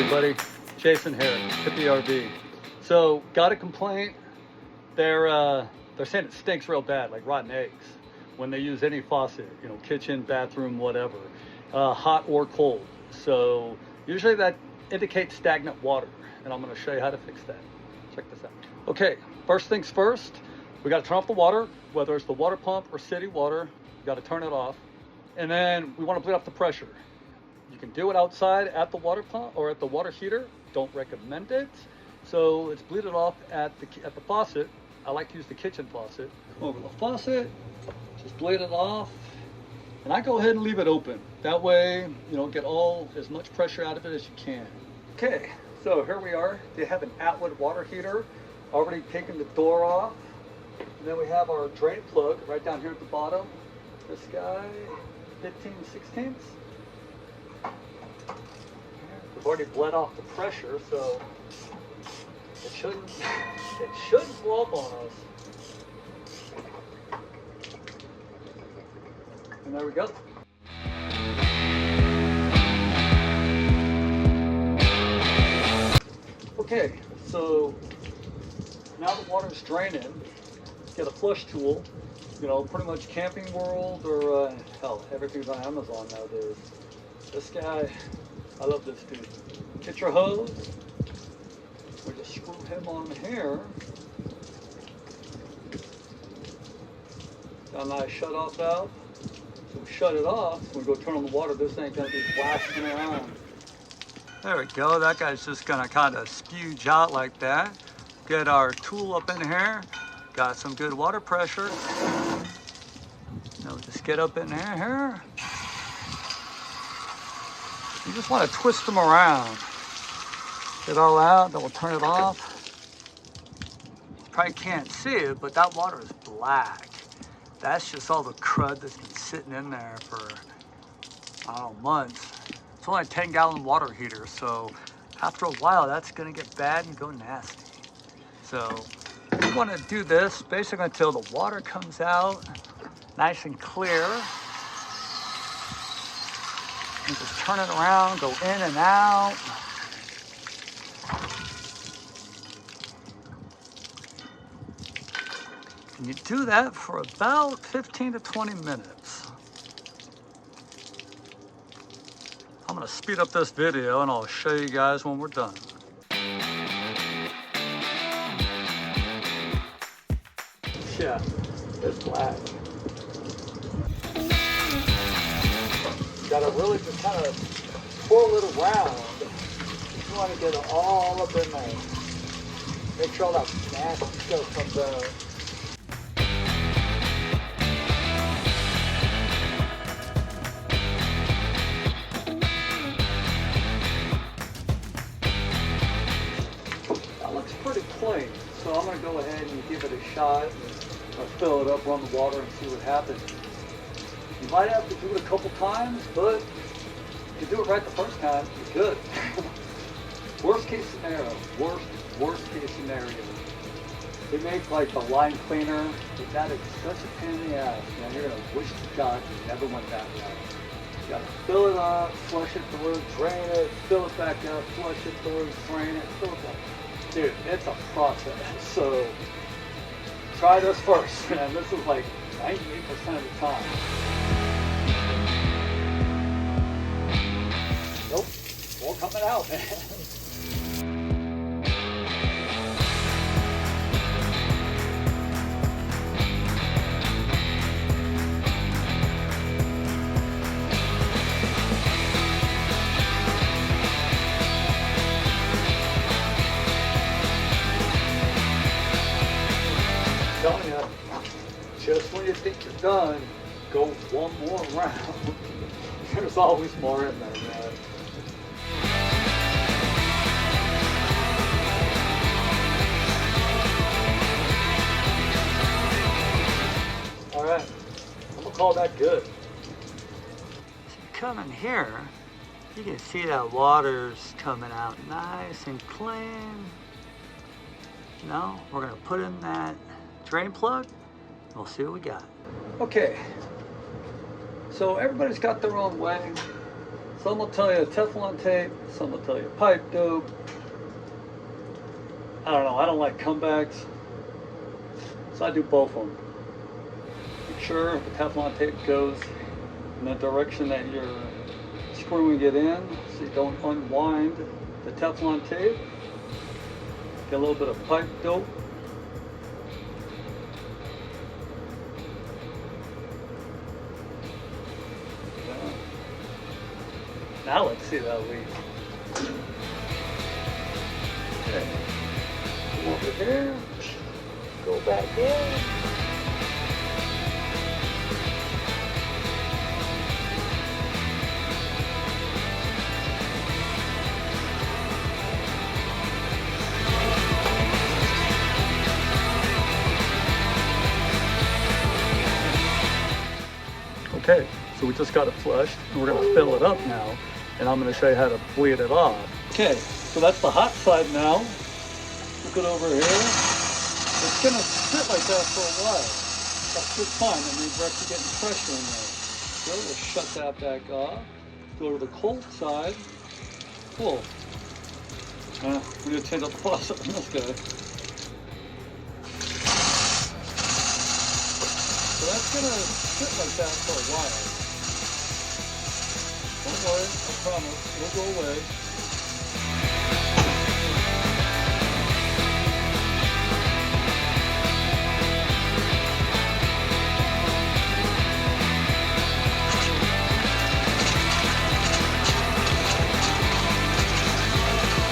everybody, Jason here, Hippie RV. So, got a complaint. They're saying it stinks real bad, like rotten eggs, when they use any faucet, you know, kitchen, bathroom, whatever, hot or cold. So usually that indicates stagnant water, and I'm going to show you how to fix that. Check this out. Okay, first things first, we got to turn off the water, whether it's the water pump or city water. You got to turn it off, and then we want to bleed off the pressure. You can do it outside at the water pump or at the water heater. Don't recommend it. So let's bleed it off at the faucet. I like to use the kitchen faucet. Over the faucet, just bleed it off. And I go ahead and leave it open. That way, you know, get as much pressure out of it as you can. Okay, so here we are. They have an Atwood water heater. Already taken the door off. And then we have our drain plug right down here at the bottom. This guy, 15/16. We've already bled off the pressure, so it shouldn't blow up on us. And there we go. Okay, so now the water's draining. Get a flush tool. You know, pretty much Camping World or hell, everything's on Amazon nowadays. This guy, I love this dude. Get your hose. We just screw him on here. Got a nice shut off valve. So we shut it off. So we go turn on the water. This ain't gonna be blasting around. There we go. That guy's just gonna kind of spewge out like that. Get our tool up in here. Got some good water pressure. Now just get up in here. You just want to twist them around. Get all out, then we'll turn it off. You probably can't see it, but that water is black. That's just all the crud that's been sitting in there for, I don't know, months. It's only a 10-gallon water heater, so after a while, that's gonna get bad and go nasty. So we want to do this basically until the water comes out nice and clear. And just turn it around, go in and out. And you do that for about 15 to 20 minutes. I'm gonna speed up this video and I'll show you guys when we're done. Yeah, it's black. Gotta really just kind of twirl it around. You want to get it all up in there. Make sure all that nasty stuff comes out. That looks pretty clean, so I'm going to go ahead and give it a shot. I'll fill it up, run the water, and see what happens. You might have to do it a couple times, but if you do it right the first time, you're good. Worst case scenario, worst case scenario. They make like a line cleaner, but that is such a pain in the ass. Man, you're gonna wish to God you never went that route. You gotta fill it up, flush it through, drain it, fill it back up, flush it through, drain it, fill it back. Dude, it's a process. So try this first, and this is like 98% of the time. Nope, all coming out, man. I'm telling you, just when you think you're done, go one more round. There's always more in there, man. All right, I'm gonna call that good. So you come in here, you can see that water's coming out nice and clean. Now we're gonna put in that drain plug. We'll see what we got. Okay, so everybody's got their own way. Some will tell you Teflon tape, some will tell you pipe dope. I don't know, I don't like comebacks, so I do both of them. Make sure the Teflon tape goes in the direction that you're screwing it in, so you don't unwind the Teflon tape. Get a little bit of pipe dope. Now let's see that leak. Okay. Come over here. Go back in. Okay, so we just got it flushed, and we're going to fill it up now, and I'm going to show you how to bleed it off. Okay, so that's the hot side now. Look it over here. It's going to sit like that for a while. That's just fine. That means we're actually getting pressure in there. So we'll shut that back off. Go to the cold side. Cool. We're going to change up the faucet on this guy. So that's going to sit like that for a while. Don't worry, I promise, it'll go away.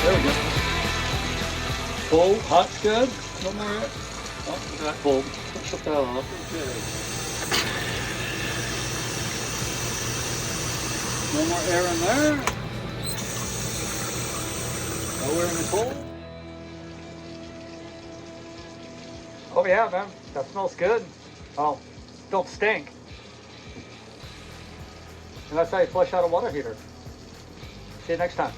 There we go. Cold, hot's good. No more air. Oh, we got cold. Let's shut that off. Okay. No more air in there. No air in the cold. Oh yeah, man. That smells good. Oh, don't stink. And that's how you flush out a water heater. See you next time.